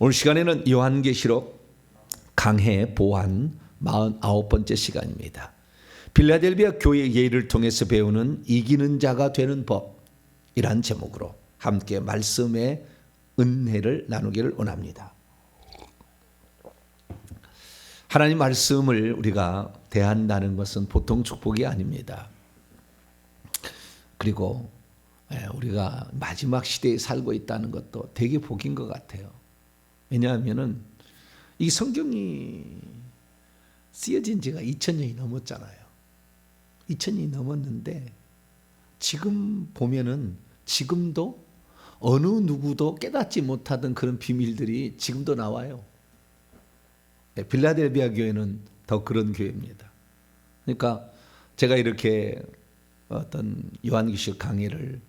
오늘 시간에는 요한계시록 강해 보완 49번째 시간입니다. 필라델비아 교회 예를 통해서 배우는 이기는 자가 되는 법이란 제목으로 함께 말씀의 은혜를 나누기를 원합니다. 하나님 말씀을 우리가 대한다는 것은 보통 축복이 아닙니다. 그리고 우리가 마지막 시대에 살고 있다는 것도 되게 복인 것 같아요. 왜냐하면 이 성경이 쓰여진 지가 2000년이 넘었잖아요. 2000년이 넘었는데 지금 보면은 지금도 어느 누구도 깨닫지 못하던 그런 비밀들이 지금도 나와요. 필라델비아 교회는 더 그런 교회입니다. 그러니까 제가 이렇게 어떤 요한계시록 강의를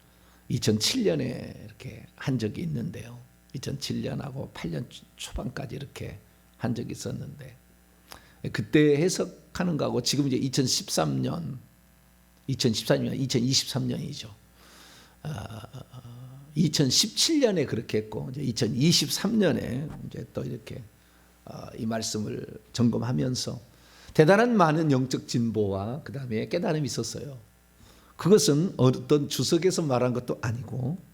2007년에 이렇게 한 적이 있는데요. 2007년하고 8년 초반까지 이렇게 한 적이 있었는데 그때 해석하는 거하고 지금 이제 2023년이죠. 2017년에 그렇게 했고 이제 2023년에 이제 또 이렇게 이 말씀을 점검하면서 대단한 많은 영적 진보와 그 다음에 깨달음이 있었어요. 그것은 어떤 주석에서 말한 것도 아니고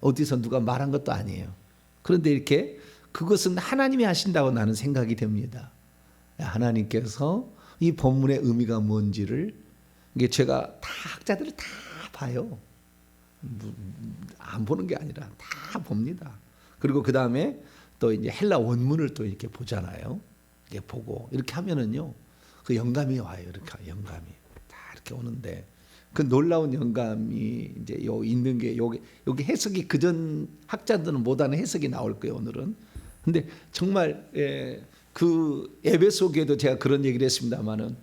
어디서 누가 말한 것도 아니에요. 그런데 이렇게 그것은 하나님이 하신다고 나는 생각이 됩니다. 하나님께서 이 본문의 의미가 뭔지를 이게 제가 다 학자들을 다 봐요. 안 보는 게 아니라 다 봅니다. 그리고 그 다음에 또 이제 헬라 원문을 또 이렇게 보잖아요. 이렇게 보고 이렇게 하면은요, 그 영감이 와요. 이렇게 영감이 다 이렇게 오는데 그 놀라운 영감이 이제 요 있는 게 여기 해석이 그전 학자들은 못하는 해석이 나올 거예요 오늘은. 근데 정말 그 에베소 교회도 제가 그런 얘기를 했습니다만은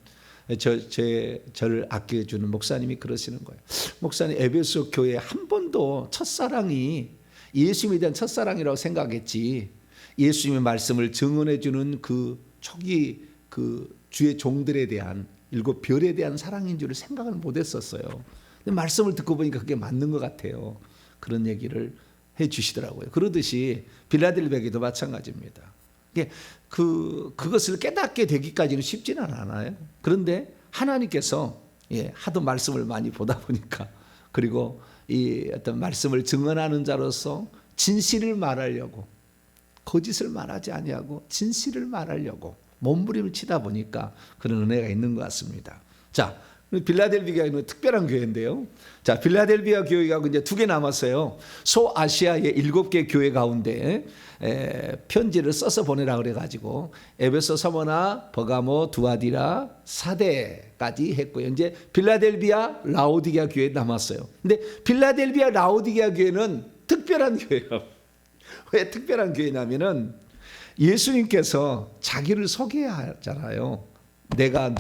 저를 아껴주는 목사님이 그러시는 거예요. 목사님 에베소 교회 한 번도 첫사랑이 예수님에 대한 첫사랑이라고 생각했지 예수님의 말씀을 증언해주는 그 초기 그 주의 종들에 대한 7별에 대한 사랑인 줄을 생각을 못했었어요. 근데 말씀을 듣고 보니까 그게 맞는 것 같아요. 그런 얘기를 해주시더라고요. 그러듯이 빌라델비아도 마찬가지입니다. 그것을 깨닫게 되기까지는 쉽지는 않아요. 그런데 하나님께서 하도 말씀을 많이 보다 보니까 그리고 이 어떤 말씀을 증언하는 자로서 진실을 말하려고 거짓을 말하지 아니하고 진실을 말하려고 몸부림을 치다 보니까 그런 은혜가 있는 것 같습니다. 자, 빌라델비아 교회는 특별한 교회인데요. 자, 빌라델비아 교회가 이제 2개 남았어요. 소아시아의 7개 교회 가운데 편지를 써서 보내라 그래가지고 에베소, 서머나, 버가모, 두아디라, 사데까지 했고요. 이제 빌라델비아, 라오디게아 교회 남았어요. 근데 빌라델비아, 라오디게아 교회는 특별한 교회예요. 왜 특별한 교회냐면은 예수님께서 자기를 소개하잖아요. 내가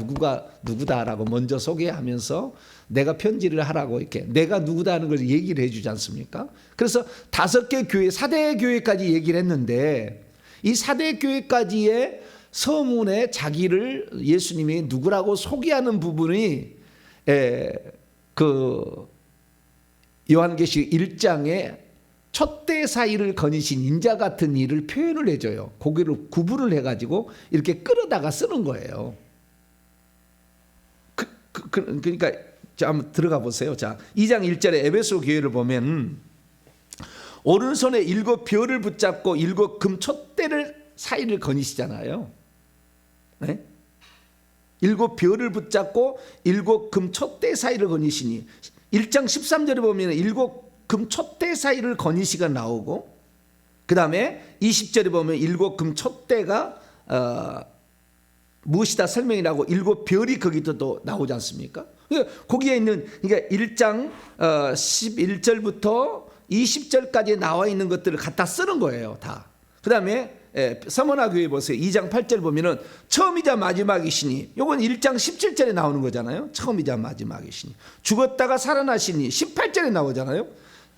누구다라고 먼저 소개하면서 내가 편지를 하라고 이렇게 내가 누구다 하는 걸 얘기를 해주지 않습니까? 그래서 5개 교회, 4대 교회까지 얘기를 했는데 이 4대 교회까지의 서문에 자기를 예수님이 누구라고 소개하는 부분이 그 요한계시록 1장에 촛대 사이를 거니신 인자 같은 일을 표현을 해줘요. 고개를 구분을 해가지고 이렇게 끌어다가 쓰는 거예요. 그러니까 자, 한번 들어가 보세요. 자, 2장 1절에 에베소 교회를 보면 오른손에 7별을 붙잡고 7금 촛대를 사이를 거니시잖아요. 네? 7별을 붙잡고 7금 촛대 사이를 거니시니 1장 13절에 보면 7금 촛대 사이를 거니시가 나오고 그 다음에 20절에 보면 7금 촛대가 무엇이다 설명이 나고 7별이 거기도 또 나오지 않습니까? 거기에 있는 그러니까 1장 11절부터 20절까지 나와 있는 것들을 갖다 쓰는 거예요 다. 그 다음에 서머나 교회 보세요. 2장 8절 보면은 처음이자 마지막이시니 요건 1장 17절에 나오는 거잖아요. 처음이자 마지막이시니 죽었다가 살아나시니 18절에 나오잖아요.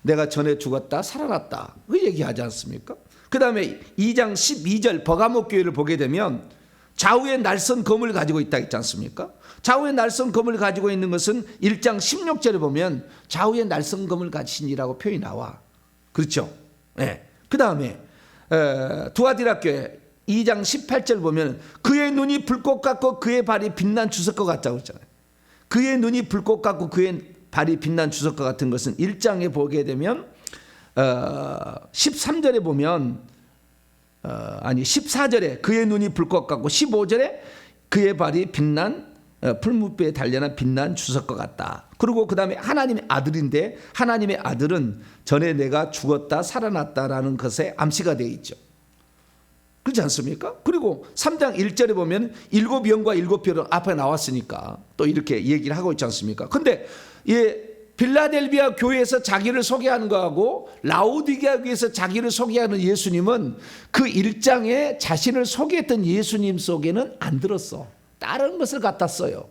내가 전에 죽었다 살아났다 그 얘기하지 않습니까? 그 다음에 2장 12절 버가모 교회를 보게 되면 좌우에 날선 검을 가지고 있다 했지 않습니까? 좌우에 날선 검을 가지고 있는 것은 1장 16절에 보면 좌우에 날선 검을 가지신이라고 표현이 나와. 그렇죠? 네. 그 다음에 두아디라 교회 2장 18절 보면 그의 눈이 불꽃 같고 그의 발이 빛난 주석과 같다고 했잖아요. 그의 눈이 불꽃 같고 그의 발이 빛난 주석과 같은 것은 1장에 보게 되면 13절에 보면 14절에 그의 눈이 불꽃 같고 15절에 그의 발이 빛난 풀무불에 단련한 빛난 주석과 같다. 그리고 그 다음에 하나님의 아들인데 하나님의 아들은 전에 내가 죽었다 살아났다라는 것에 암시가 되어 있죠. 그렇지 않습니까? 그리고 3장 1절에 보면 7영과 7별은 앞에 나왔으니까 또 이렇게 얘기를 하고 있지 않습니까? 근데 빌라델비아 교회에서 자기를 소개하는 거하고 라오디게아 교회에서 자기를 소개하는 예수님은 그 1장에 자신을 소개했던 예수님 속에는 안 들었어. 다른 것을 갖다 써요.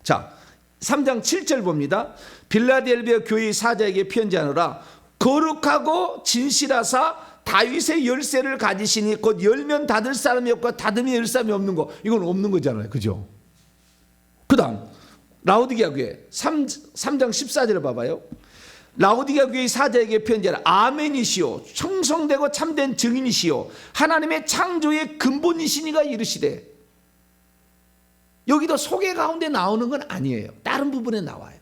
자, 3장 7절 봅니다. 빌라델비아 교회의 사자에게 편지하노라. 거룩하고 진실하사 다윗의 열쇠를 가지시니 곧 열면 닫을 사람이 없고 닫으면 열 사람이 없는 거. 이건 없는 거잖아요. 그죠? 그 다음 라오디게아 교회 3장 14절을 봐봐요. 라오디게아 교회의 사자에게 편지하라. 아멘이시오 충성되고 참된 증인이시오 하나님의 창조의 근본이시니가 이르시되. 여기도 소개 가운데 나오는 건 아니에요. 다른 부분에 나와요.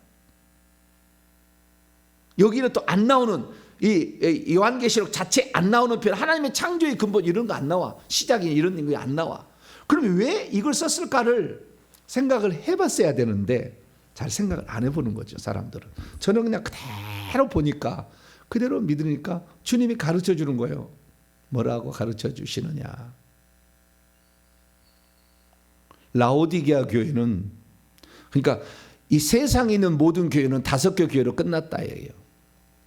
여기는 또 안 나오는 이 요한계시록 자체에 안 나오는 표현, 하나님의 창조의 근본 이런 거 안 나와. 시작이 이런 거 안 나와. 그러면 왜 이걸 썼을까를 생각을 해봤어야 되는데 잘 생각을 안 해보는 거죠, 사람들은. 저는 그냥 그대로 보니까 그대로 믿으니까 주님이 가르쳐 주는 거예요. 뭐라고 가르쳐 주시느냐. 라오디게아 교회는, 그러니까 이 세상에 있는 모든 교회는 5개 교회로 끝났다 예요.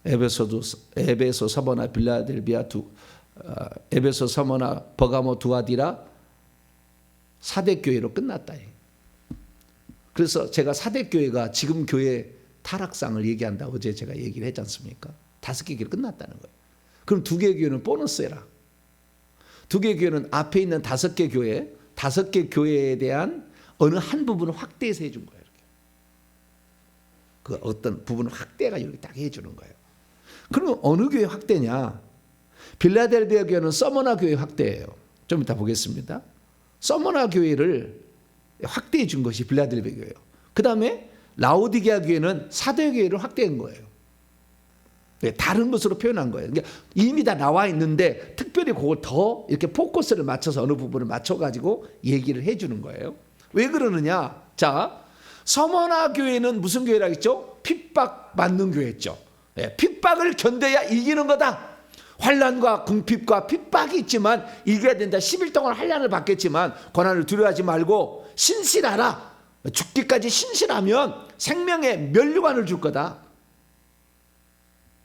에베소, 서머나, 빌라델비아, 에베소, 서머나, 버가모, 두아디라 4대 교회로 끝났다. 그래서 제가 4대 교회가 지금 교회 타락상을 얘기한다 어제 제가 얘기를 했지 않습니까? 5개 교회로 끝났다는 거예요. 그럼 2개 교회는 보너스해라. 2개 교회는 앞에 있는 5개 교회, 5개 교회에 대한 어느 한 부분을 확대해서 해준 거예요. 이렇게. 그 어떤 부분을 확대가 이렇게 딱 해주는 거예요. 그러면 어느 교회 확대냐? 빌라델비아 교회는 서머나 교회 확대예요. 좀 이따 보겠습니다. 서머나 교회를 확대해 준 것이 빌라델비아 교회예요. 그 다음에 라오디게아 교회는 사대 교회를 확대한 거예요. 다른 것으로 표현한 거예요. 그러니까 이미 다 나와 있는데 특별히 그걸 더 이렇게 포커스를 맞춰서 어느 부분을 맞춰가지고 얘기를 해주는 거예요. 왜 그러느냐? 자, 서머나 교회는 무슨 교회라고 했죠? 핍박받는 교회였죠. 핍박을 견뎌야 이기는 거다. 환난과 궁핍과 핍박이 있지만 이겨야 된다. 10일 동안 환난을 받겠지만 고난을 두려워하지 말고 신실하라. 죽기까지 신실하면 생명의 면류관을 줄 거다.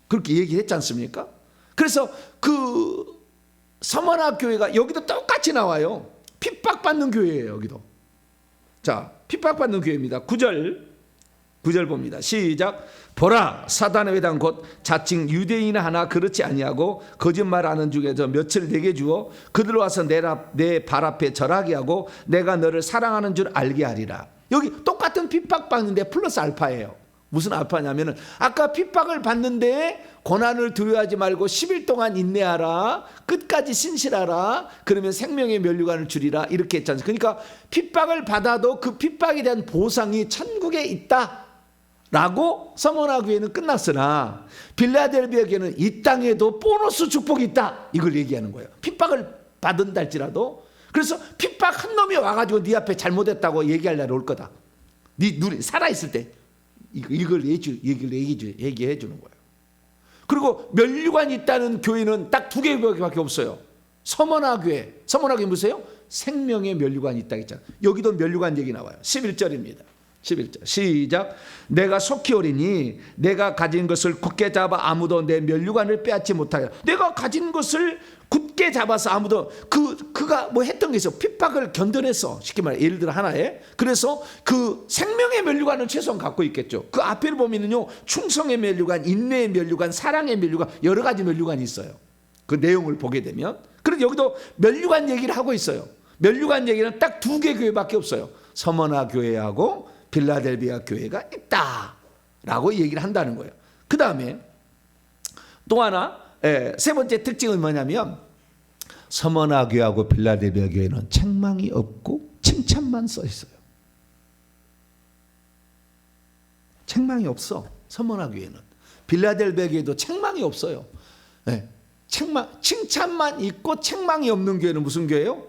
그렇게 얘기했지 않습니까? 그래서 그 서머나 교회가 여기도 똑같이 나와요. 핍박받는 교회예요. 여기도. 자, 핍박받는 교회입니다. 9절 봅니다. 시작. 보라, 사단의 회당 곧 자칭 유대인 하나 그렇지 아니하고 거짓말하는 중에서 며칠 내게 주어 그들로 와서 내 발 앞에 절하게 하고 내가 너를 사랑하는 줄 알게 하리라. 여기 똑같은 핍박받는데 플러스 알파예요. 무슨 알파냐면은 아까 핍박을 받는데 고난을 두려워하지 말고 10일 동안 인내하라. 끝까지 신실하라. 그러면 생명의 면류관을 주리라. 이렇게 했잖아요. 그러니까 핍박을 받아도 그 핍박에 대한 보상이 천국에 있다. 라고 서머나 교회는 끝났으나 빌라델비아 교회는 이 땅에도 보너스 축복이 있다. 이걸 얘기하는 거예요. 핍박을 받은다 할지라도. 그래서 핍박 한 놈이 와가지고 네 앞에 잘못했다고 얘기할 날이 올 거다. 네 눈이 살아있을 때 이걸 얘기해 주는 거예요. 그리고 면류관이 있다는 교회는 딱 2개 교회밖에 없어요. 서머나 교회. 서머나 교회 무엇이에요? 생명의 면류관이 있다 했잖아요. 여기도 면류관 얘기 나와요. 11절입니다. 11절 시작. 내가 속히 오리니 내가 가진 것을 굳게 잡아 아무도 내 면류관을 빼앗지 못하게. 내가 가진 것을 굳게 잡아서 아무도 그가 뭐 했던 게 있어. 핍박을 견뎌냈어. 쉽게 말해 예를 들어 하나에. 그래서 그 생명의 면류관을 최소한 갖고 있겠죠. 그 앞에를 보면은요 충성의 면류관, 인내의 면류관, 사랑의 면류관, 여러 가지 면류관이 있어요. 그 내용을 보게 되면. 그런데 여기도 면류관 얘기를 하고 있어요. 면류관 얘기는 딱 2개 교회밖에 없어요. 서머나 교회하고 빌라델비아 교회가 있다라고 얘기를 한다는 거예요. 그 다음에 또 하나 세 번째 특징은 뭐냐면 서머나 교회하고 빌라델비아 교회는 책망이 없고 칭찬만 써 있어요. 책망이 없어. 서머나 교회는. 빌라델비아 교회도 책망이 없어요. 칭찬만 있고 책망이 없는 교회는 무슨 교회예요?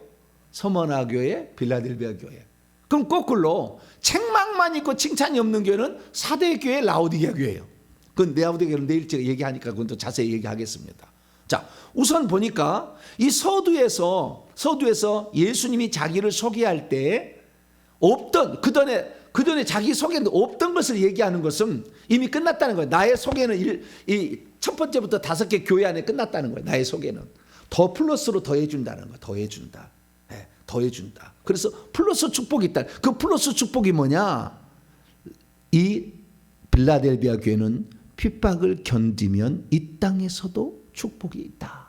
서머나 교회, 빌라델비아 교회. 그럼 거꾸로 책망만 있고 칭찬이 없는 교회는 사대 교회, 라오디게아 교회예요. 그건 라오디게아는 내일 제가 얘기하니까 그건 또 자세히 얘기하겠습니다. 자, 우선 보니까 이 서두에서 예수님이 자기를 소개할 때 없던 그 전에 자기 소개는 없던 것을 얘기하는 것은 이미 끝났다는 거예요. 나의 소개는 이 첫 번째부터 5개 교회 안에 끝났다는 거예요. 나의 소개는 더 플러스로 더해준다는 거예요. 더해준다. 더해준다. 그래서 플러스 축복이 있다. 그 플러스 축복이 뭐냐? 이 빌라델비아 교회는 핍박을 견디면 이 땅에서도 축복이 있다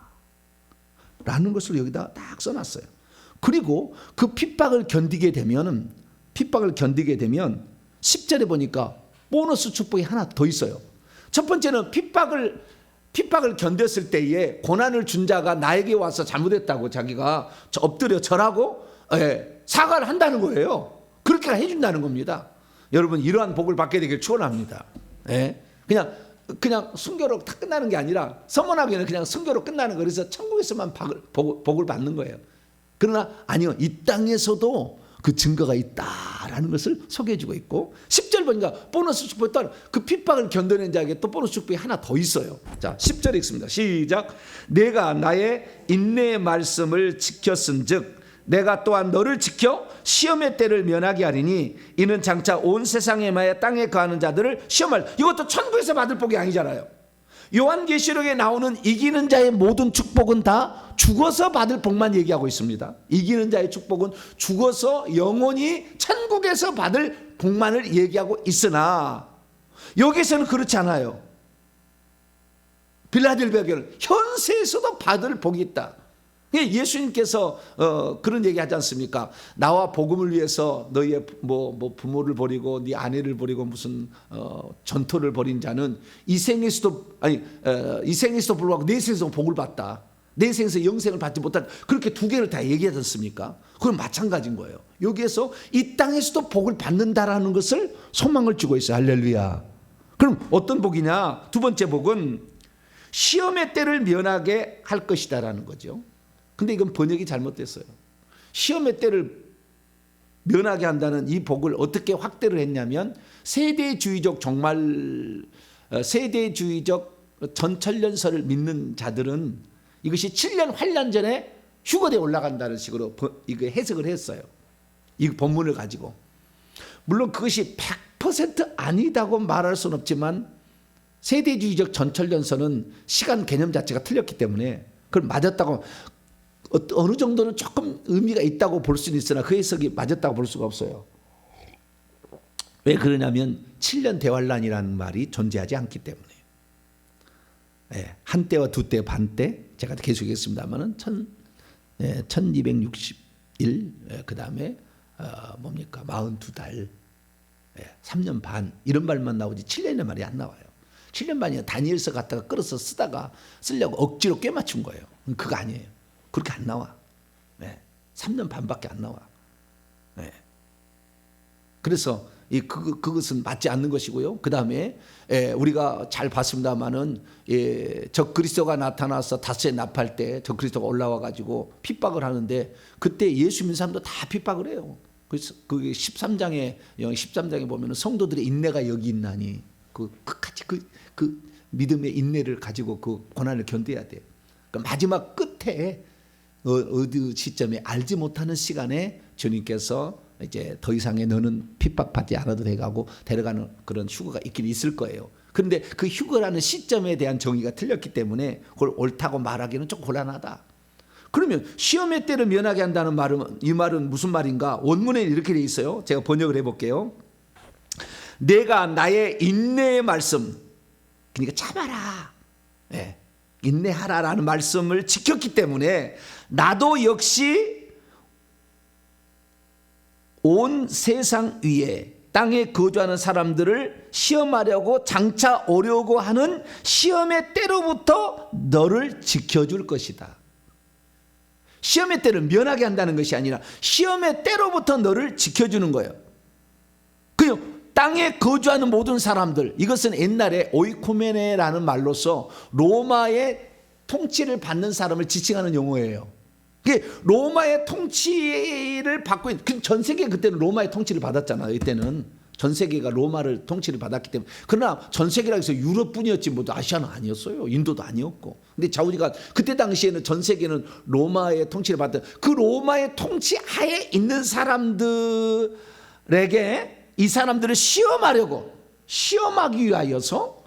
라는 것을 여기다 딱 써놨어요. 그리고 그 핍박을 견디게 되면 10절에 보니까 보너스 축복이 하나 더 있어요. 첫 번째는 핍박을 견뎠을 때에 고난을 준 자가 나에게 와서 잘못했다고 자기가 엎드려 절하고 사과를 한다는 거예요. 그렇게 해준다는 겁니다. 여러분 이러한 복을 받게 되길 축원합니다. 그냥 순교로 다 끝나는 게 아니라 서머나교회는 그냥 순교로 끝나는 거예요. 그래서 천국에서만 복을 받는 거예요. 그러나 아니요, 이 땅에서도 그 증거가 있다라는 것을 소개해주고 있고 10절 보니까 보너스 축복이 따로 그 핍박을 견뎌낸 자에게 또 보너스 축복이 하나 더 있어요. 자, 10절에 읽습니다. 시작. 내가 나의 인내의 말씀을 지켰은즉 내가 또한 너를 지켜 시험의 때를 면하게 하리니 이는 장차 온 세상에 마에 땅에 거하는 자들을 시험할. 이것도 천국에서 받을 복이 아니잖아요. 요한계시록에 나오는 이기는 자의 모든 축복은 다 죽어서 받을 복만 얘기하고 있습니다. 이기는 자의 축복은 죽어서 영원히 천국에서 받을 복만을 얘기하고 있으나 여기서는 그렇지 않아요. 빌라델비아 교회는 현세에서도 받을 복이 있다. 예수님께서 그런 얘기 하지 않습니까? 나와 복음을 위해서 너희의 뭐 부모를 버리고 네 아내를 버리고 무슨 전토를 벌인 자는 이 생에서도 불구하고 내 생에서 복을 받다. 내 생에서 영생을 받지 못한, 그렇게 두 개를 다 얘기하지 않습니까? 그건 마찬가지인 거예요. 여기에서 이 땅에서도 복을 받는다라는 것을 소망을 주고 있어요. 할렐루야. 그럼 어떤 복이냐? 두 번째 복은 시험의 때를 면하게 할 것이다라는 거죠. 근데 이건 번역이 잘못됐어요. 시험의 때를 면하게 한다는 이 복을 어떻게 확대를 했냐면 세대주의적 전천년설을 믿는 자들은 이것이 7년 환란전에 휴거대에 올라간다는 식으로 이거 해석을 했어요. 이 본문을 가지고. 물론 그것이 100% 아니다고 말할 수는 없지만 세대주의적 전천년설은 시간 개념 자체가 틀렸기 때문에 그걸 맞았다고, 어느 정도는 조금 의미가 있다고 볼 수는 있으나 그 해석이 맞았다고 볼 수가 없어요. 왜 그러냐면 7년 대환란이라는 말이 존재하지 않기 때문에. 한때와 두때 반때, 제가 계속 얘기했습니다만은 1260일, 그 다음에 뭡니까 42달, 3년 반 이런 말만 나오지 7년의 말이 안 나와요. 7년 반이야 다니엘서 갖다가 끌어서 쓰려고 억지로 꿰맞춘 거예요. 그거 아니에요. 그렇게 안 나와. 3년 반밖에 안 나와. 그래서 그것은 맞지 않는 것이고요. 그 다음에 우리가 잘 봤습니다마는 적그리스도가 나타나서 다스에 납할 때 적그리스도가 올라와 가지고 핍박을 하는데 그때 예수 믿는 사람도 다 핍박을 해요. 그래서 그게 13장에 보면 성도들의 인내가 여기 있나니 그 끝까지 그 믿음의 인내를 가지고 그 고난을 견뎌야 돼요. 그러니까 마지막 끝에 어느 시점에 알지 못하는 시간에 주님께서 이제 더 이상의 너는 핍박받지 않아도 돼가고 데려가는 그런 휴거가 있긴 있을 거예요. 그런데 그 휴거라는 시점에 대한 정의가 틀렸기 때문에 그걸 옳다고 말하기는 좀 곤란하다. 그러면 시험의 때를 면하게 한다는 말은, 이 말은 무슨 말인가? 원문에 이렇게 돼 있어요. 제가 번역을 해볼게요. 내가 나의 인내의 말씀, 그러니까 참아라, 인내하라라는 말씀을 지켰기 때문에 나도 역시 온 세상 위에 땅에 거주하는 사람들을 시험하려고 장차 오려고 하는 시험의 때로부터 너를 지켜줄 것이다. 시험의 때를 면하게 한다는 것이 아니라 시험의 때로부터 너를 지켜주는 거예요. 그요 땅에 거주하는 모든 사람들, 이것은 옛날에 오이코메네라는 말로서 로마의 통치를 받는 사람을 지칭하는 용어예요. 로마의 통치를 받고 있는, 전 세계 그때는 로마의 통치를 받았잖아요. 이때는 전 세계가 로마를 통치를 받았기 때문에. 그러나 전 세계라 해서 유럽뿐이었지 뭐 아시아는 아니었어요. 인도도 아니었고. 근데 자우디가 그때 당시에는 전 세계는 로마의 통치를 받던, 그 로마의 통치 하에 있는 사람들에게 이 사람들을 시험하기 위하여서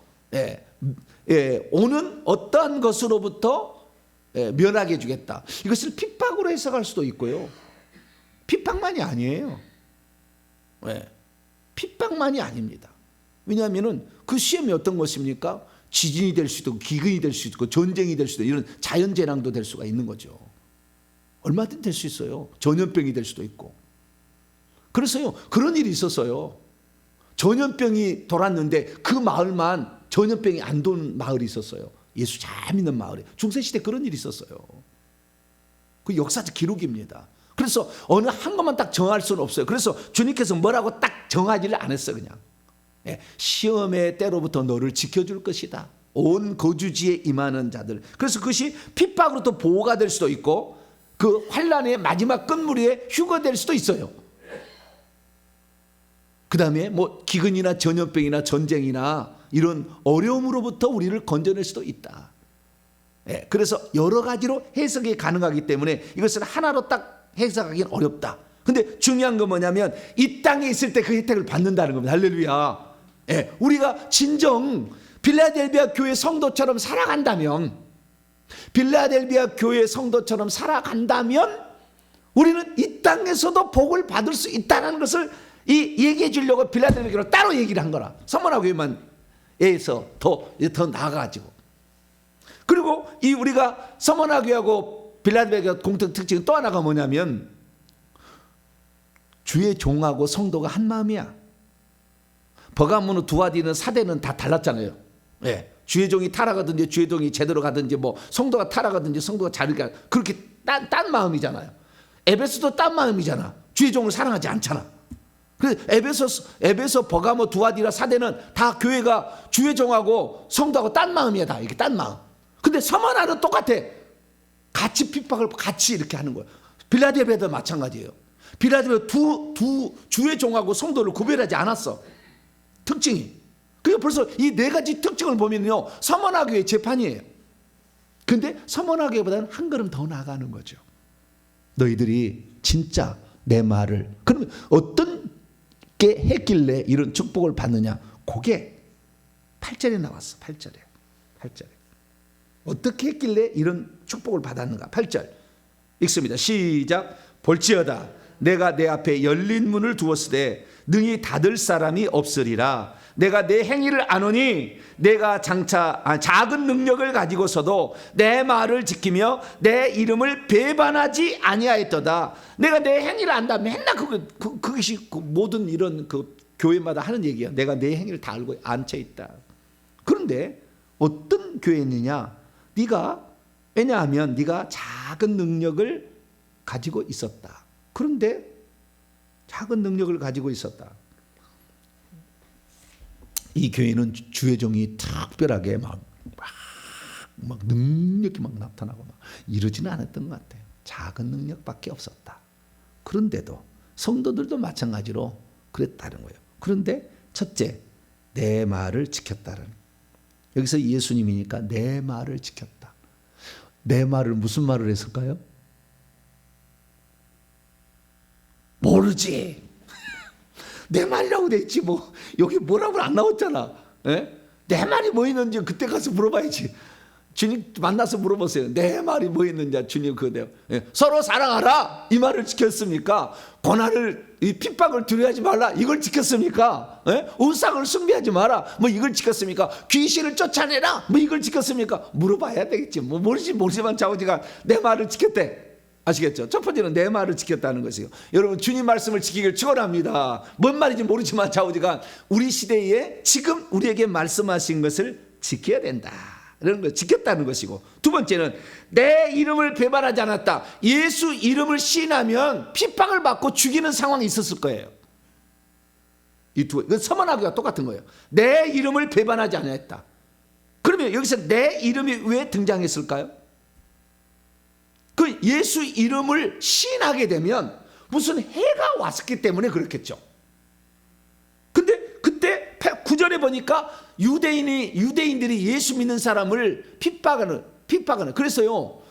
오는 어떠한 것으로부터 면하게 해주겠다. 이것을 핍박으로 해석할 수도 있고요. 핍박만이 아니에요. 핍박만이 아닙니다. 왜냐하면 그 시험이 어떤 것입니까? 지진이 될 수도 있고 기근이 될 수도 있고 전쟁이 될 수도 있고 이런 자연재난도 될 수가 있는 거죠. 얼마든 될 수 있어요. 전염병이 될 수도 있고. 그래서요, 그런 일이 있었어요. 전염병이 돌았는데 그 마을만 전염병이 안 돈 마을이 있었어요. 예수 잘 믿는 마을에. 중세시대 그런 일이 있었어요. 그 역사적 기록입니다. 그래서 어느 한 것만 딱 정할 수는 없어요. 그래서 주님께서 뭐라고 딱 정하지를 않았어요. 그냥 시험의 때로부터 너를 지켜줄 것이다. 온 거주지에 임하는 자들. 그래서 그것이 핍박으로부터 보호가 될 수도 있고 그 환난의 마지막 끝무리에 휴거될 수도 있어요. 그 다음에 뭐 기근이나 전염병이나 전쟁이나 이런 어려움으로부터 우리를 건져낼 수도 있다. 그래서 여러 가지로 해석이 가능하기 때문에 이것을 하나로 딱 해석하기는 어렵다. 근데 중요한 건 뭐냐면 이 땅에 있을 때 그 혜택을 받는다는 겁니다. 할렐루야. 우리가 진정 빌라델비아 교회 성도처럼 살아간다면, 빌라델비아 교회 성도처럼 살아간다면 우리는 이 땅에서도 복을 받을 수 있다는 것을 얘기해 주려고 빌라델비아 교회로 따로 얘기를 한 거라. 서머나 교회만 에서 더 나아가지고. 그리고 이 우리가 서머나 교회하고 빌라델비아 교회 공통 특징은 또 하나가 뭐냐면 주의 종하고 성도가 한 마음이야. 버가모는 두아디는 사대는 다 달랐잖아요. 주의 종이 타락하든지 주의 종이 제대로 가든지 뭐 성도가 타락하든지 성도가 자르게 그렇게 딴 마음이잖아요. 에베소도 딴 마음이잖아. 주의 종을 사랑하지 않잖아. 그래서 에베소, 버가모, 두아디라 사대는 다 교회가 주의 종하고 성도하고 딴 마음이야. 다 이렇게 딴 마음. 근데 서머나는 똑같아. 같이 핍박을 같이 이렇게 하는 거예요. 빌라델비아도 마찬가지예요. 빌라델비아 두 주의 종하고 성도를 구별하지 않았어. 특징이. 그러니까 벌써 이 네 가지 특징을 보면요, 서머나 교회 재판이에요. 근데 서머나 교회보다는 한 걸음 더 나아가는 거죠. 너희들이 진짜 내 말을, 그러면 어떤 게 했길래 이런 축복을 받느냐? 그게 8절에 나왔어. 8절에. 어떻게 했길래 이런 축복을 받았는가? 8절 읽습니다. 시작. 볼지어다 내가 내 앞에 열린 문을 두었으되 능히 닫을 사람이 없으리라. 내가 내 행위를 아노니 내가 장차 작은 능력을 가지고서도 내 말을 지키며 내 이름을 배반하지 아니하였도다. 내가 내 행위를 안다. 맨날 그것이 모든 이런 그 교회마다 하는 얘기야. 내가 내 행위를 다 알고 앉혀 있다. 그런데 어떤 교회느냐? 왜냐하면 네가 작은 능력을 가지고 있었다. 그런데 작은 능력을 가지고 있었다. 이 교회는 주의 종이 특별하게 막 능력이 막 나타나고 막 이러지는 않았던 것 같아요. 작은 능력밖에 없었다. 그런데도 성도들도 마찬가지로 그랬다는 거예요. 그런데 첫째, 내 말을 지켰다는. 여기서 예수님이니까 내 말을 지켰다. 내 말을 무슨 말을 했을까요? 모르지. 내 말이라고 돼 있지 뭐 여기 뭐라고 안 나왔잖아. 내 말이 뭐 있는지 그때 가서 물어봐야지. 주님 만나서 물어보세요. 내 말이 뭐 있는지. 주님 그거대요. 서로 사랑하라 이 말을 지켰습니까? 고난을 이 핍박을 두려워하지 말라 이걸 지켰습니까? 우상을 숭배하지 마라 뭐 이걸 지켰습니까? 귀신을 쫓아내라 뭐 이걸 지켰습니까? 물어봐야 되겠지. 뭐 모르지만 자오지가 내 말을 지켰대. 아시겠죠? 첫 번째는 내 말을 지켰다는 것이요. 여러분 주님 말씀을 지키길 축원합니다. 뭔 말인지 모르지만 좌우지간 우리 시대에 지금 우리에게 말씀하신 것을 지켜야 된다. 이런 걸 지켰다는 것이고, 두 번째는 내 이름을 배반하지 않았다. 예수 이름을 시인하면 핍박을 받고 죽이는 상황이 있었을 거예요. 이건 서문화교와 똑같은 거예요. 내 이름을 배반하지 않았다. 그러면 여기서 내 이름이 왜 등장했을까요? 그 예수 이름을 시인하게 되면 무슨 해가 왔었기 때문에 그렇겠죠. 근데 그때 9절에 보니까 유대인들이 예수 믿는 사람을 핍박하는. 그래서요,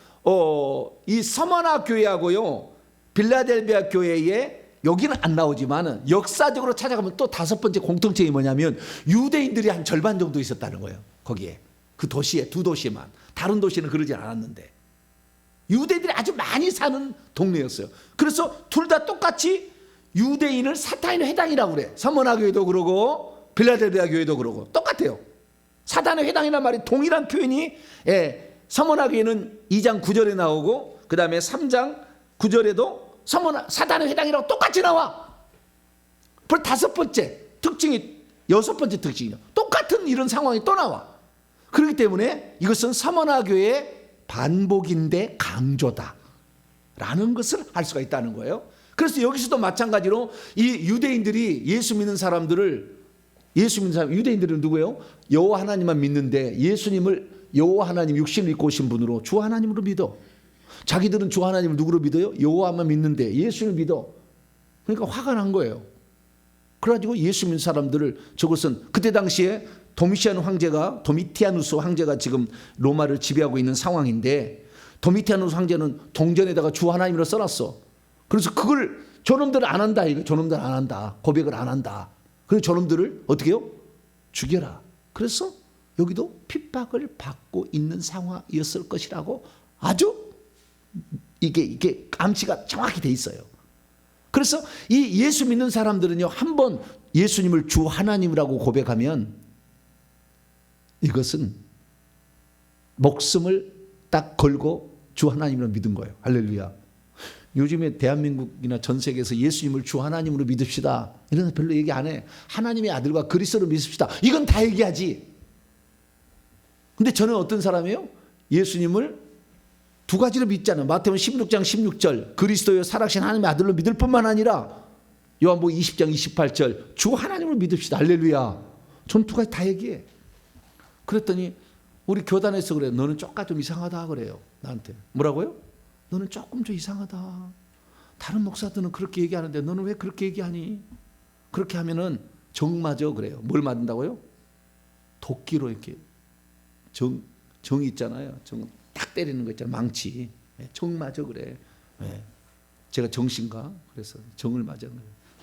이 서머나 교회하고요, 빌라델비아 교회에 여기는 안 나오지만은 역사적으로 찾아가면 또 다섯 번째 공통점이 뭐냐면 유대인들이 한 절반 정도 있었다는 거예요. 거기에 그 도시에, 두 도시만. 다른 도시는 그러지 않았는데 유대인들이 아주 많이 사는 동네였어요. 그래서 둘 다 똑같이 유대인을 사탄의 회당이라고 그래. 서머나 교회도 그러고 빌라델비아 교회도 그러고 똑같아요. 사탄의 회당이라는 말이 동일한 표현이, 서머나 교회는 2장 9절에 나오고 그 다음에 3장 9절에도 사탄의 회당이라고 똑같이 나와. 그리고 다섯 번째 특징이, 여섯 번째 특징이요. 똑같은 이런 상황이 또 나와. 그렇기 때문에 이것은 서머나 교회의 반복인데 강조다 라는 것을 알 수가 있다는 거예요. 그래서 여기서도 마찬가지로 이 유대인들이 예수 믿는 사람들을, 유대인들은 누구예요? 여호와 하나님만 믿는데 예수님을, 여호와 하나님 육신을 입고 오신 분으로 주 하나님으로 믿어. 자기들은 주 하나님을 누구로 믿어요? 여호와만 믿는데 예수를 믿어. 그러니까 화가 난 거예요. 그래가지고 예수 믿는 사람들을, 저것은 그때 당시에 도미티아누스 황제가 지금 로마를 지배하고 있는 상황인데, 도미티아누스 황제는 동전에다가 주 하나님으로 써놨어. 그래서 그걸 저놈들은 안 한다. 저놈들은 안 한다. 고백을 안 한다. 그래서 저놈들을 어떻게 해요? 죽여라. 그래서 여기도 핍박을 받고 있는 상황이었을 것이라고 아주 이게 암시가 정확히 돼 있어요. 그래서 이 예수 믿는 사람들은요, 한번 예수님을 주 하나님이라고 고백하면 이것은 목숨을 딱 걸고 주 하나님으로 믿은 거예요. 할렐루야. 요즘에 대한민국이나 전 세계에서 예수님을 주 하나님으로 믿읍시다, 이런 거 별로 얘기 안 해. 하나님의 아들과 그리스도로 믿읍시다, 이건 다 얘기하지. 근데 저는 어떤 사람이에요? 예수님을 두 가지로 믿잖아요. 마태복음 16장 16절 그리스도여 살아계신 하나님의 아들로 믿을 뿐만 아니라 요한복음 20장 28절 주 하나님을 믿읍시다. 할렐루야. 전 두 가지 다 얘기해. 그랬더니 우리 교단에서 그래요. 너는 조금 좀 이상하다 그래요. 나한테. 뭐라고요? 너는 조금 좀 이상하다. 다른 목사들은 그렇게 얘기하는데 너는 왜 그렇게 얘기하니? 그렇게 하면은 정 맞아 그래요. 뭘 맞는다고요? 도끼로 이렇게 정 있잖아요. 정 딱 때리는 거 있잖아요. 망치. 정 맞아 그래. 제가 정신가? 그래서 정을 맞아.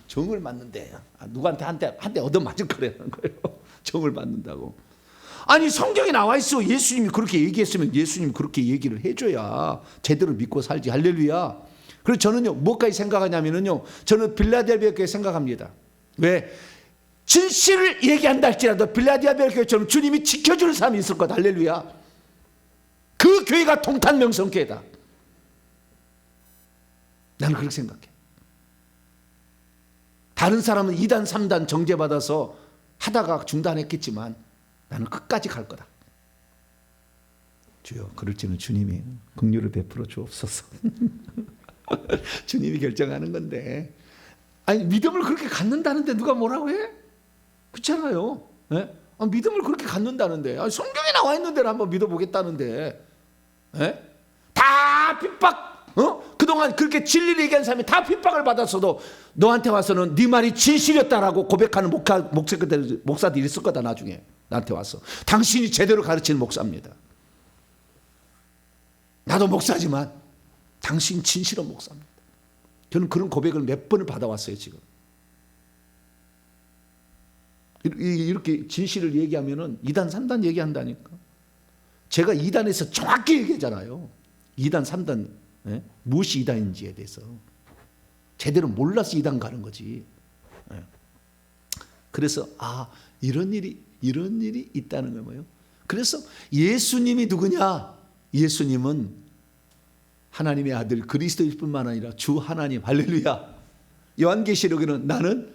정을 맞는데 누구한테 한 대 얻어 맞을 거라는 거예요. 정을 맞는다고. 아니 성경에 나와 있어. 예수님이 그렇게 얘기했으면 예수님이 그렇게 얘기를 해줘야 제대로 믿고 살지. 할렐루야. 그래서 저는요, 뭐까지 생각하냐면요, 저는 빌라델비아 교회 생각합니다. 왜? 진실을 얘기한다 할지라도 빌라델비아 교회처럼 주님이 지켜주는 사람이 있을 거다. 할렐루야. 그 교회가 통탄명성교회다. 나는 그렇게 생각해. 다른 사람은 2단 3단 정죄받아서 하다가 중단했겠지만 나는 끝까지 갈 거다. 주여, 그럴지는 주님이 긍휼을 베풀어 주옵소서. 주님이 결정하는 건데, 아니 믿음을 그렇게 갖는다는데 누가 뭐라고 해? 그렇잖아요. 네? 믿음을 그렇게 갖는다는데, 성경에 나와 있는 대로 한번 믿어보겠다는데, 다 핍박, 그동안 그렇게 진리를 얘기한 사람이 다 핍박을 받았어도 너한테 와서는 네 말이 진실이었다라고 고백하는 목사들이 있을 거다. 나중에 나한테 와서 당신이 제대로 가르치는 목사입니다. 나도 목사지만 당신 진실한 목사입니다. 저는 그런 고백을 몇 번을 받아왔어요. 지금 이렇게 진실을 얘기하면은 2단 3단 얘기한다니까. 제가 2단에서 정확히 얘기하잖아요. 2단 3단 무엇이 2단인지에 대해서 제대로 몰라서 2단 가는 거지. 그래서 이런 일이 있다는 거예요. 그래서 예수님이 누구냐? 예수님은 하나님의 아들 그리스도일 뿐만 아니라 주 하나님, 할렐루야. 요한계시록에는 나는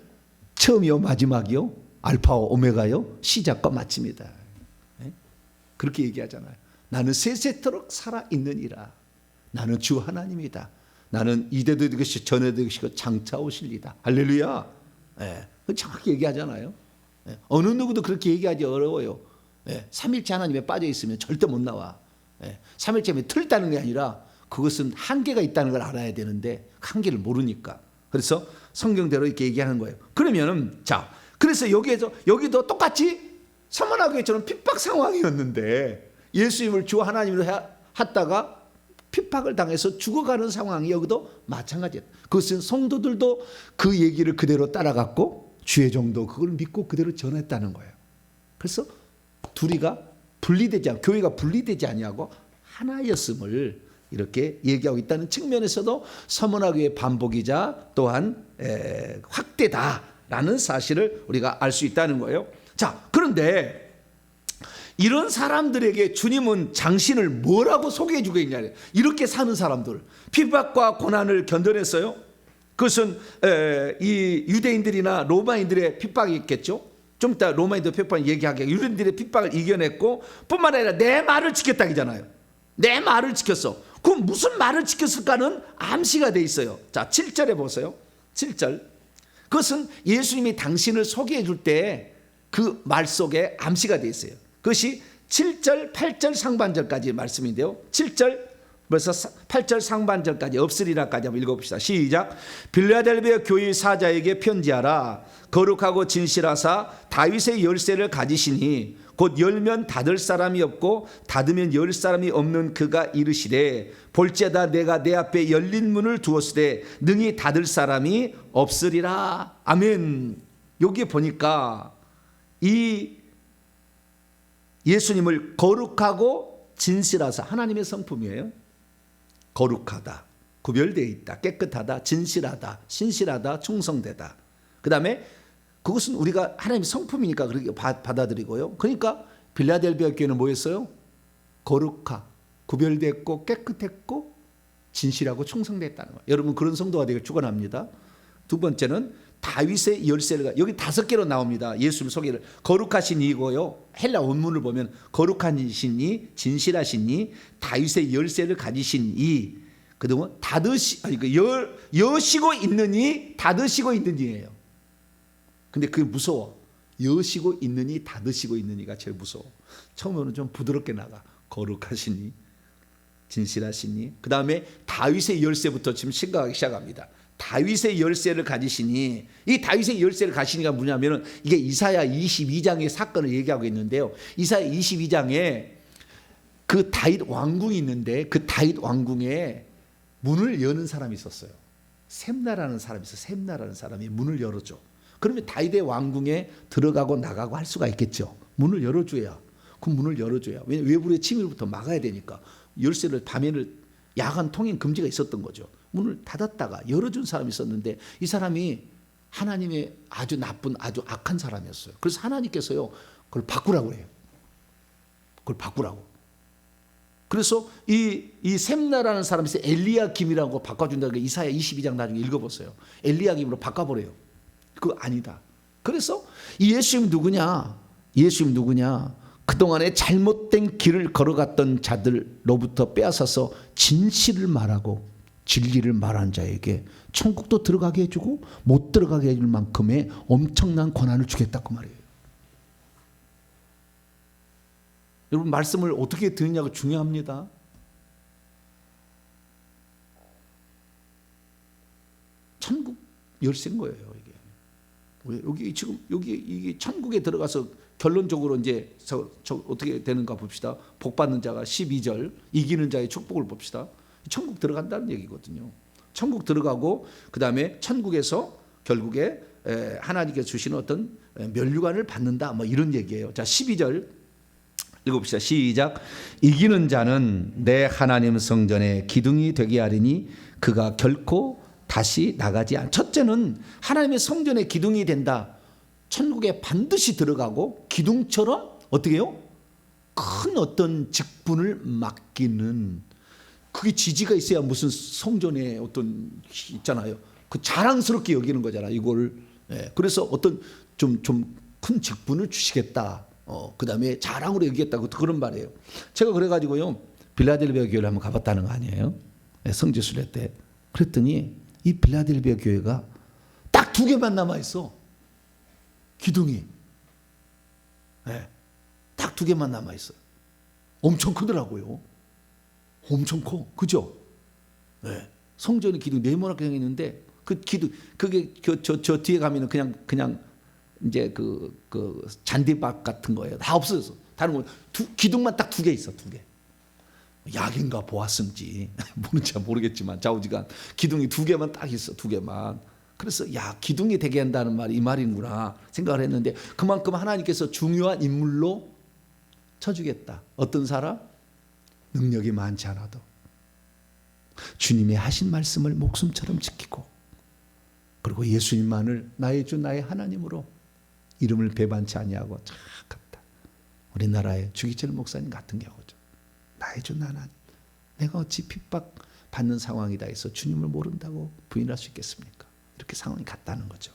처음이요 마지막이요 알파와 오메가요 시작과 마침이다. 그렇게 얘기하잖아요. 나는 세세토록 살아있느니라. 나는 주 하나님이다. 나는 이대도 되시고 전에도 되시고 장차 오실리다. 할렐루야. 정확히 얘기하잖아요. 어느 누구도 그렇게 얘기하기 어려워요. 삼일체 하나님에 빠져 있으면 절대 못 나와. 삼일체에 틀다는 게 아니라 그것은 한계가 있다는 걸 알아야 되는데 한계를 모르니까. 그래서 성경대로 이렇게 얘기하는 거예요. 그러면은 자, 그래서 여기도 똑같이 서문화교회처럼 핍박 상황이었는데 예수님을 주 하나님으로 했다가 핍박을 당해서 죽어가는 상황이 여기도 마찬가지예요. 그것은 성도들도 그 얘기를 그대로 따라갔고 주의 종도 그걸 믿고 그대로 전했다는 거예요. 그래서 둘이가 분리되지 않고 교회가 분리되지 아니하고 하나였음을 이렇게 얘기하고 있다는 측면에서도 서문화교회의 반복이자 또한 확대다라는 사실을 우리가 알 수 있다는 거예요. 자, 그런데 이런 사람들에게 주님은 당신을 뭐라고 소개해 주고 있냐. 이렇게 사는 사람들, 핍박과 고난을 견뎌냈어요. 그것은 이 유대인들이나 로마인들의 핍박이 있겠죠. 좀 이따 로마인들 핍박을 얘기하게 유대인들의 핍박을 이겨냈고 뿐만 아니라 내 말을 지켰다기잖아요. 내 말을 지켰어. 그럼 무슨 말을 지켰을까는 암시가 돼 있어요. 자, 7절에 보세요. 7절. 그것은 예수님이 당신을 소개해 줄 때 그 말 속에 암시가 돼 있어요. 그것이 7절, 8절 상반절까지 말씀인데요. 7절 벌써 8절 상반절까지 없으리라까지 한번 읽어봅시다. 시작. 빌라델비아 교회 사자에게 편지하라. 거룩하고 진실하사 다윗의 열쇠를 가지시니 곧 열면 닫을 사람이 없고 닫으면 열 사람이 없는 그가 이르시되 볼지어다 내가 내 앞에 열린 문을 두었으되 능히 닫을 사람이 없으리라. 아멘. 여기 보니까 이 예수님을 거룩하고 진실하사 하나님의 성품이에요. 거룩하다, 구별되어 있다, 깨끗하다, 진실하다, 신실하다, 충성되다. 그 다음에 그것은 우리가 하나님의 성품이니까 그렇게 받아들이고요. 그러니까 빌라델비아 교회는 뭐였어요? 거룩하, 구별됐고 깨끗했고 진실하고 충성됐다는 거예요. 여러분 그런 성도가 되길 축원합니다. 두 번째는 다윗의 열쇠를 여기 5개로 나옵니다. 예수님 소개를 거룩하신 이고요. 헬라 원문을 보면 거룩하신 이, 진실하신 이, 다윗의 열쇠를 가지신 이, 그동안 여시고 있는 이, 닫으시고 있는 이예요. 근데 그게 무서워. 여시고 있는 이, 닫으시고 있는 이가 제일 무서워. 처음에는 좀 부드럽게 나가. 거룩하신 이, 진실하신 이. 그 다음에 다윗의 열쇠부터 지금 생각하기 시작합니다. 다윗의 열쇠를 가지시니, 이 다윗의 열쇠를 가지시니가 뭐냐면은 이게 이사야 22장의 사건을 얘기하고 있는데요. 이사야 22장에 그 다윗 왕궁이 있는데 그 다윗 왕궁에 문을 여는 사람이 있었어요. 셈나라는 사람이 있어요. 셈나라는 사람이 문을 열어줘. 그러면 다윗의 왕궁에 들어가고 나가고 할 수가 있겠죠. 문을 열어줘야. 그 문을 열어줘야. 왜냐하면 외부의 침입부터 막아야 되니까. 열쇠를 밤에는 야간 통행 금지가 있었던 거죠. 문을 닫았다가 열어준 사람이 있었는데 이 사람이 하나님의 아주 나쁜 아주 악한 사람이었어요. 그래서 하나님께서요 그걸 바꾸라고 해요. 그걸 바꾸라고. 그래서 이 셈나라는 사람이 있어요. 엘리야김이라고 바꿔준다는 게 이사야 22장 나중에 읽어보세요. 엘리야김으로 바꿔버려요. 그거 아니다. 그래서 이 예수님 누구냐? 예수님 누구냐? 그동안에 잘못된 길을 걸어갔던 자들로부터 빼앗아서 진실을 말하고 진리를 말한 자에게 천국도 들어가게 해주고 못 들어가게 해줄 만큼의 엄청난 권한을 주겠다고 말이에요. 여러분 말씀을 어떻게 듣느냐가 중요합니다. 천국 열쇠인 거예요. 이게 여기 지금 여기 이게 천국에 들어가서 결론적으로 이제 어떻게 되는가 봅시다. 복 받는 자가 12절 이기는 자의 축복을 봅시다. 천국 들어간다는 얘기거든요. 천국 들어가고 그 다음에 천국에서 결국에 하나님께서 주시는 어떤 면류관을 받는다 뭐 이런 얘기예요. 자 12절 읽어봅시다. 시작. 이기는 자는 내 하나님 성전에 기둥이 되게 하리니 그가 결코 다시 나가지 않. 첫째는 하나님의 성전에 기둥이 된다. 천국에 반드시 들어가고 기둥처럼 어떻게 해요? 큰 어떤 직분을 맡기는 그게 지지가 있어야 무슨 성전에 어떤 있잖아요. 그 자랑스럽게 여기는 거잖아요. 이걸. 예. 그래서 어떤 좀 큰 직분을 주시겠다. 그 다음에 자랑으로 여기겠다. 그런 말이에요. 제가 그래가지고요. 빌라델비아 교회를 한번 가봤다는 거 아니에요. 예, 성지순례 때. 그랬더니 이 빌라델비아 교회가 딱 2개만 남아있어. 기둥이. 예. 딱 2개만 남아있어요. 엄청 크더라고요. 엄청 커. 그죠? 네. 성전의 기둥 네모나게 생겼는데 그 기둥 그게 저 뒤에 가면은 그냥 이제 그 잔디밭 같은 거예요. 다 없어졌어. 다른 거 기둥만 딱 2개 있어. 2개. 약인가 보았은지 뭔지 모르겠지만 좌우지간 기둥이 2개만 딱 있어. 2개만. 그래서 야 기둥이 되게 한다는 말이 이 말이구나 생각을 했는데 그만큼 하나님께서 중요한 인물로 쳐주겠다. 어떤 사람? 능력이 많지 않아도 주님의 하신 말씀을 목숨처럼 지키고 그리고 예수님만을 나의 주 나의 하나님으로 이름을 배반치 아니하고 착했다. 우리나라의 주기철 목사님 같은 경우죠. 나의 주 나는 내가 어찌 핍박받는 상황이다 해서 주님을 모른다고 부인할 수 있겠습니까? 이렇게 상황이 같다는 거죠.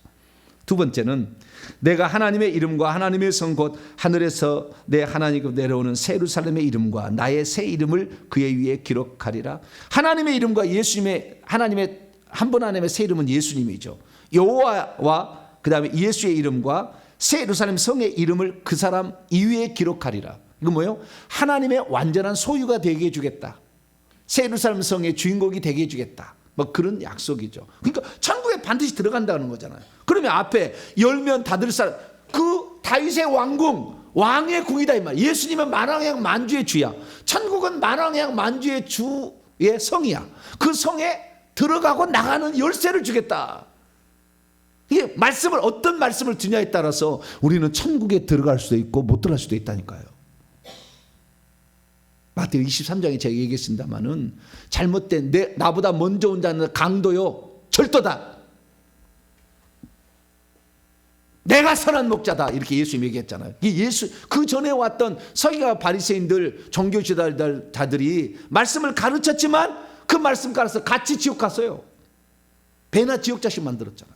두 번째는 내가 하나님의 이름과 하나님의 성 곧 하늘에서 내 하나님께 내려오는 새 예루살렘의 이름과 나의 새 이름을 그의 위에 기록하리라. 하나님의 이름과 예수님의 하나님의 한 분 하나님의 새 이름은 예수님이죠. 여호와와 그 다음에 예수의 이름과 새 예루살렘 성의 이름을 그 사람 이위에 기록하리라. 이건 뭐예요? 하나님의 완전한 소유가 되게 해주겠다. 새 예루살렘 성의 주인공이 되게 해주겠다. 뭐 그런 약속이죠. 그러니까 천국에 반드시 들어간다는 거잖아요. 그러면 앞에 열면 닫을 사람 그 다윗의 왕궁 왕의 궁이다 이 말. 예수님은 만왕의 만주의 주야. 천국은 만왕의 만주의 주의 성이야. 그 성에 들어가고 나가는 열쇠를 주겠다. 이게 말씀을 어떤 말씀을 드냐에 따라서 우리는 천국에 들어갈 수도 있고 못 들어갈 수도 있다니까요. 마태오 23장에 제가 얘기했습니다마는 잘못된 나보다 먼저 온 자는 강도요 절도다. 내가 선한 목자다 이렇게 예수님이 얘기했잖아요. 예수 그 전에 왔던 서기관 바리새인들 종교 지도자들이 말씀을 가르쳤지만 그 말씀 따라서 같이 지옥 갔어요. 배나 지옥자식 만들었잖아요.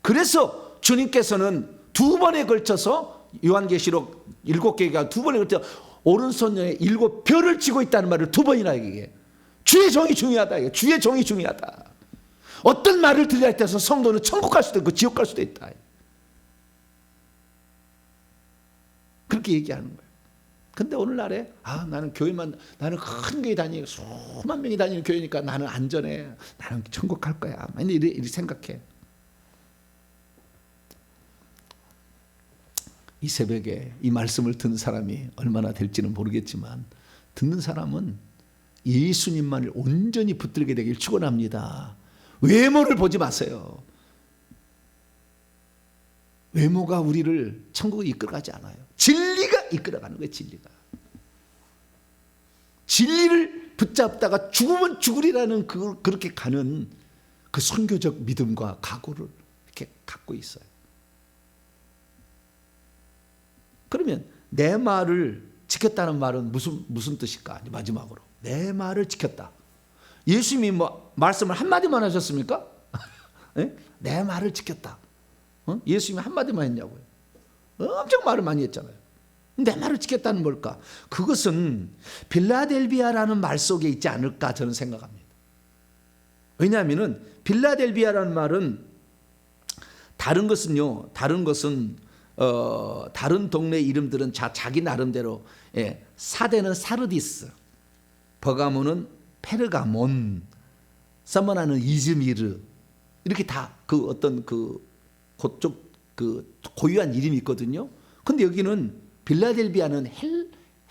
그래서 주님께서는 2번에 걸쳐서 요한계시록 7개가 2번에 걸쳐 오른손에 7별을 쥐고 있다는 말을 2번이나 얘기해. 주의 종이 중요하다. 주의 종이 중요하다. 어떤 말을 들려야 돼서 성도는 천국 갈 수도 있고 지옥 갈 수도 있다. 그렇게 얘기하는 거예요. 근데 오늘날에 나는 교회만 나는 큰 교회 다니고 수만 명이 다니는 교회니까 나는 안전해. 나는 천국 갈 거야. 이렇게 생각해. 이 새벽에 이 말씀을 듣는 사람이 얼마나 될지는 모르겠지만 듣는 사람은 예수님만을 온전히 붙들게 되길 축원합니다. 외모를 보지 마세요. 외모가 우리를 천국에 이끌어가지 않아요. 진리가 이끌어가는 거예요. 진리를 붙잡다가 죽으면 죽으리라는 그렇게 가는 그 선교적 믿음과 각오를 이렇게 갖고 있어요. 그러면 내 말을 지켰다는 말은 무슨 뜻일까? 마지막으로 내 말을 지켰다. 예수님이 뭐 말씀을 한마디만 하셨습니까? 네? 내 말을 지켰다. 예수님이 한마디만 했냐고요. 엄청 말을 많이 했잖아요. 내 말을 지켰다는 뭘까? 그것은 빌라델비아라는 말 속에 있지 않을까 저는 생각합니다. 왜냐하면 빌라델비아라는 말은 다른 것은 다른 동네 이름들은 자기 나름대로 사대는 사르디스, 버가모는 페르가몬, 서머나는 이즈미르 이렇게 다 그 어떤 그쪽 고유한 이름이 있거든요. 근데 여기는 빌라델비아는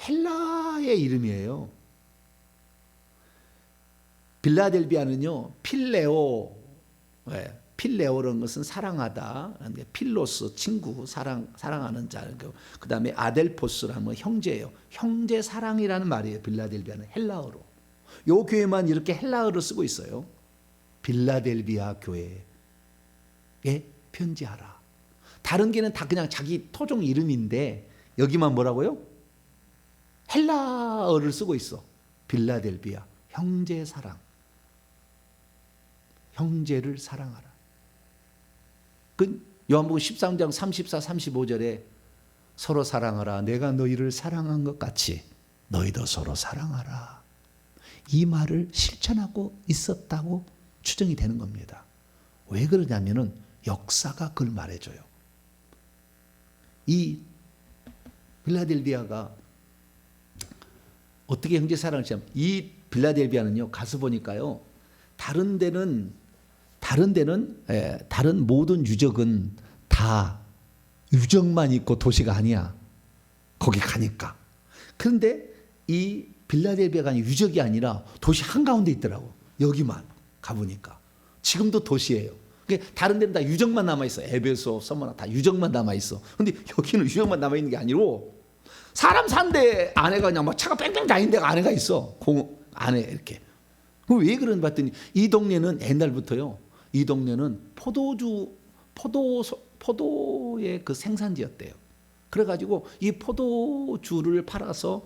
헬라의 이름이에요. 빌라델비아는요 필레오라는 것은 사랑하다. 필로스 친구 사랑하는 자. 그 다음에 아델포스라는 건 형제예요. 형제 사랑이라는 말이에요. 빌라델비아는 헬라어로. 요 교회만 이렇게 헬라어를 쓰고 있어요. 빌라델비아 교회에 편지하라. 다른 교회는 다 그냥 자기 토종 이름인데 여기만 뭐라고요? 헬라어를 쓰고 있어. 빌라델비아, 형제 사랑. 형제를 사랑하라. 그 요한복음 13장 34, 35절에 서로 사랑하라. 내가 너희를 사랑한 것 같이 너희도 서로 사랑하라. 이 말을 실천하고 있었다고 추정이 되는 겁니다. 왜 그러냐면은 역사가 그걸 말해줘요. 이 빌라델비아가 어떻게 형제 사랑을 시작하면, 이 빌라델비아는요, 가서 보니까요, 다른 모든 유적은 다 유적만 있고 도시가 아니야. 거기 가니까. 그런데 이 빌라델비아가 유적이 아니라 도시 한가운데 있더라고. 여기만 가보니까. 지금도 도시예요. 다른 데는 다 유적만 남아있어. 에베소, 서머나 다 유적만 남아있어. 근데 여기는 유적만 남아있는 게 아니고 사람 산데 안에가 그냥 막 차가 뺑뺑 다니는 데가 안에가 있어. 공 안에 이렇게. 왜 그런지 봤더니 이 동네는 옛날부터요. 이 동네는 포도의 그 생산지였대요. 그래가지고 이 포도주를 팔아서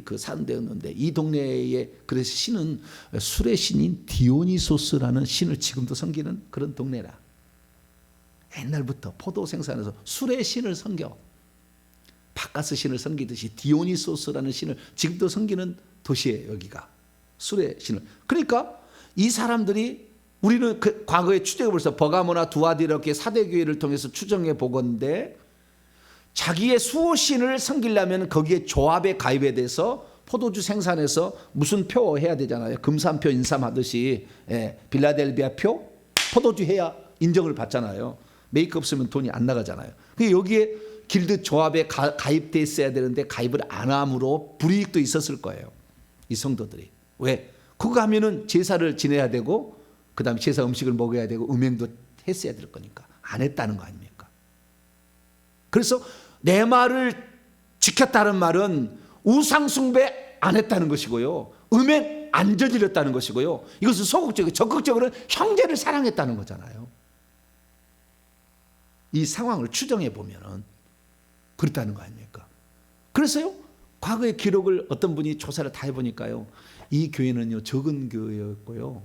그 사는 데였는데, 이 동네에 그래서 신은 술의 신인 디오니소스라는 신을 지금도 섬기는 그런 동네라. 옛날부터 포도 생산해서 술의 신을 섬겨. 바카스 신을 섬기듯이 디오니소스라는 신을 지금도 섬기는 도시예요. 여기가 술의 신을. 그러니까 이 사람들이, 우리는 그 과거에 추적해 볼서 버가모나 두아디라 이렇게 4대 교회를 통해서 추정해 보건대, 자기의 수호신을 섬기려면 거기에 조합에 가입에 돼서 포도주 생산해서 무슨 표 해야 되잖아요. 금산표 인삼하듯이, 빌라델비아 표 포도주 해야 인정을 받잖아요. 메이크 없으면 돈이 안 나가잖아요. 여기에 길드 조합에 가입돼 있어야 되는데 가입을 안 함으로 불이익도 있었을 거예요. 이 성도들이. 왜? 그거 하면은 제사를 지내야 되고, 그 다음에 제사 음식을 먹어야 되고, 음행도 했어야 될 거니까 안 했다는 거 아닙니까? 그래서 내 말을 지켰다는 말은 우상숭배 안 했다는 것이고요, 음행 안 저질렀다는 것이고요, 이것은 소극적이고 적극적으로는 형제를 사랑했다는 거잖아요. 이 상황을 추정해 보면은 그렇다는 거 아닙니까? 그래서요, 과거의 기록을 어떤 분이 조사를 다 해보니까요, 이 교회는요 적은 교회였고요,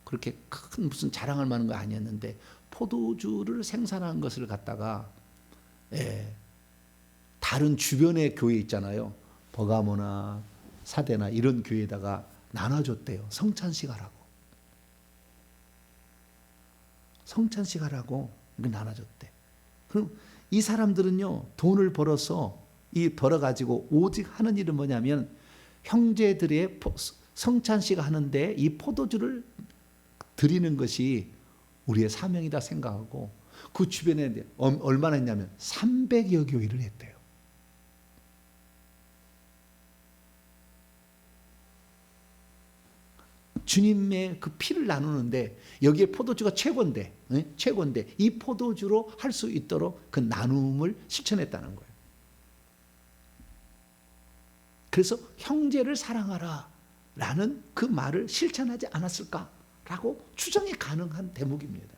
그렇게 큰 무슨 자랑할 만한 거 아니었는데, 포도주를 생산한 것을 갖다가 다른 주변의 교회 있잖아요, 버가모나 사대나 이런 교회에다가 나눠줬대요. 성찬식 하라고. 성찬식 하라고 나눠줬대. 그럼 이 사람들은요 돈을 벌어서 벌어가지고 오직 하는 일은 뭐냐면, 형제들의 성찬식 하는데 이 포도주를 드리는 것이 우리의 사명이다 생각하고, 그 주변에 얼마나 했냐면 300여 교회를 했대요. 주님의 그 피를 나누는데, 여기에 포도주가 최고인데, 최고인데 이 포도주로 할 수 있도록 그 나눔을 실천했다는 거예요. 그래서 형제를 사랑하라 라는 그 말을 실천하지 않았을까라고 추정이 가능한 대목입니다.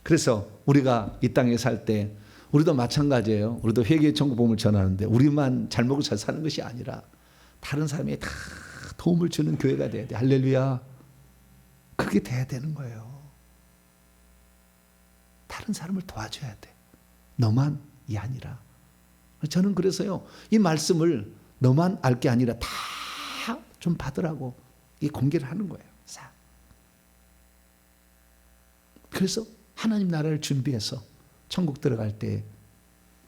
그래서 우리가 이 땅에 살 때 우리도 마찬가지예요. 우리도 회개의 천국복음을 전하는데 우리만 잘 먹고 잘 사는 것이 아니라 다른 사람이 다 도움을 주는 교회가 돼야 돼. 할렐루야. 그게 돼야 되는 거예요. 다른 사람을 도와줘야 돼. 너만이 아니라. 저는 그래서요, 이 말씀을 너만 알 게 아니라 다 좀 받으라고 이 공개를 하는 거예요. 그래서 하나님 나라를 준비해서 천국 들어갈 때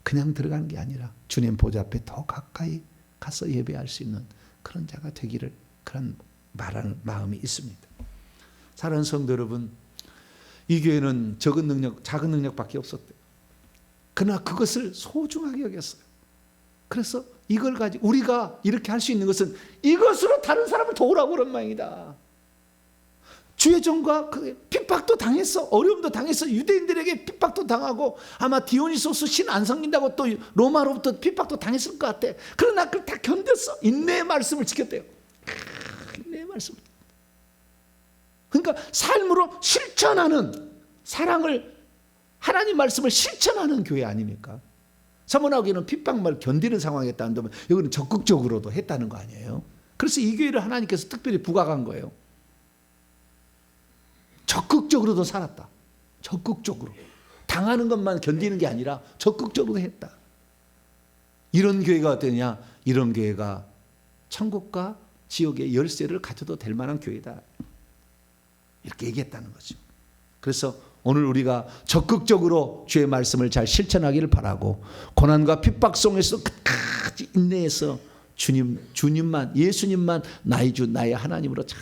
그냥 들어가는 게 아니라 주님 보좌 앞에 더 가까이 가서 예배할 수 있는 그런 자가 되기를, 그런 말하는 마음이 있습니다. 사랑하는 성도 여러분, 이 교회는 작은 능력밖에 없었대요. 그러나 그것을 소중하게 여겼어요. 그래서 이걸 가지고 우리가 이렇게 할 수 있는 것은 이것으로 다른 사람을 도우라고 그런 모양이다. 주의 종과 핍박도 당했어. 어려움도 당했어. 유대인들에게 핍박도 당하고, 아마 디오니소스 신 안 섬긴다고 또 로마로부터 핍박도 당했을 것 같아. 그러나 그걸 다 견뎠어. 인내의 말씀을 지켰대요. 인내의 말씀을. 그러니까 삶으로 실천하는, 사랑을, 하나님 말씀을 실천하는 교회 아닙니까? 사모나교회는 핍박을 견디는 상황이었다는데 여기는 적극적으로도 했다는 거 아니에요. 그래서 이 교회를 하나님께서 특별히 부각한 거예요. 적극적으로도 살았다. 적극적으로. 당하는 것만 견디는 게 아니라 적극적으로 했다. 이런 교회가 어떠냐? 이런 교회가 천국과 지옥의 열쇠를 가져도 될 만한 교회다. 이렇게 얘기했다는 거죠. 그래서 오늘 우리가 적극적으로 주의 말씀을 잘 실천하기를 바라고 고난과 핍박 속에서 끝까지 인내해서 주님만 예수님만 나의 주 나의 하나님으로 잘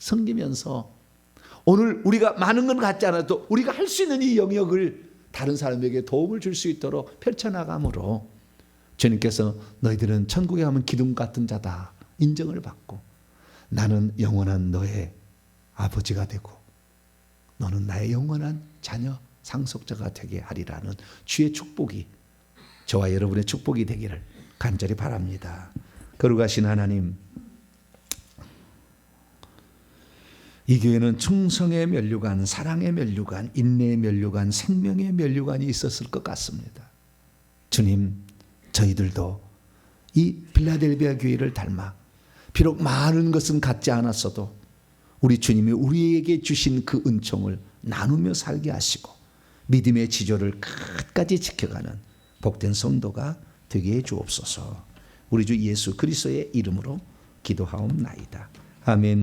섬기면서 오늘 우리가 많은 건 갖지 않아도 우리가 할 수 있는 이 영역을 다른 사람에게 도움을 줄 수 있도록 펼쳐나감으로 주님께서 너희들은 천국에 가면 기둥 같은 자다 인정을 받고 나는 영원한 너의 아버지가 되고 너는 나의 영원한 자녀 상속자가 되게 하리라는 주의 축복이 저와 여러분의 축복이 되기를 간절히 바랍니다. 거룩하신 하나님, 이 교회는 충성의 면류관, 사랑의 면류관, 인내의 면류관, 생명의 면류관이 있었을 것 같습니다. 주님, 저희들도 이 필라델비아 교회를 닮아 비록 많은 것은 갖지 않았어도 우리 주님이 우리에게 주신 그 은총을 나누며 살게 하시고 믿음의 지조를 끝까지 지켜가는 복된 성도가 되게 해 주옵소서. 우리 주 예수 그리스도의 이름으로 기도하옵나이다. 아멘.